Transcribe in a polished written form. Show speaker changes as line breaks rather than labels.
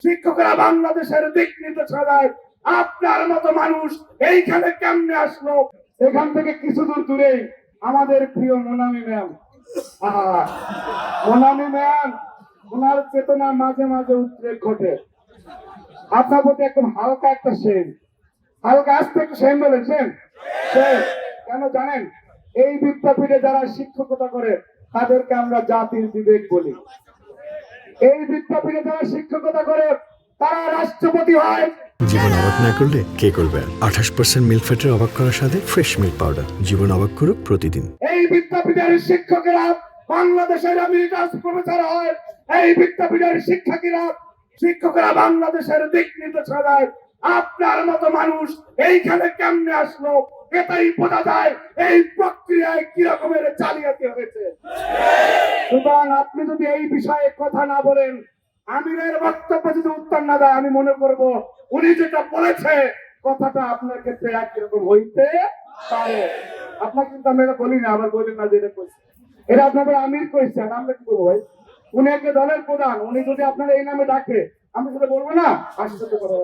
শিক্ষকরা বাংলাদেশের দিক নির্দেশনা দেয়। আপনার মতো মানুষ এইখানে কেমনে আসলো? এখান থেকে কিছু দূর দূরেই আমাদের প্রিয় মোনামি ম্যাম, মোনামি ম্যাম, ওনার চেতনা মাঝে মাঝে উদ্রেক ঘটে। আপনার প্রতি একদম হালকা একটা সেম, হালকা আসতে একটু সেম বলেছেন। কেন জানেন? এই বিদ্যাপীঠে যারা শিক্ষকতা করে তাদেরকে আমরা জাতির বিবেক বলি। এই বিদ্যাপীঠে যারা শিক্ষকতা করে তারা রাষ্ট্রপতি হয়।
জীবন অবাক না করলে কে করবে? 28% মিল্ক ফ্যাটের অবাক করার সাথে ফ্রেশ মিল্ক পাউডার। জীবন অবাক করুক প্রতিদিন।
এই বিদ্যাপীঠের শিক্ষকেরা বাংলাদেশের এমিরিটাস প্রফেসর হয়। এই বিদ্যাপীঠের শিক্ষকেরা বাংলাদেশের দিক নির্দেশনা দেয়। আপনার মতো মানুষ এইখানে কেমনে আসলো? এটাই বোঝা যায় এই প্রক্রিয়ায় কি রকমের জালিয়াতি হয়েছে। সুতরাং আপনি যদি এই বিষয়ে কথা না বলেন, আমিরের বক্তব্য যদি উত্তর না দেয়, আমি মনে করব উনি যেটা বলেছে কথাটা আপনার ক্ষেত্রে একরকম হইতে পারে। আপনাকে কিন্তু আমি এটা বলি না, আবার বলি না যেটা কইছে এটা আপনাদের আমির কইছে। আমরা কি করবো ভাই? উনি একটা দলের প্রধান, উনি যদি আপনার এই নামে ডাকে আমি সেটা বলবো না। আসলে কথা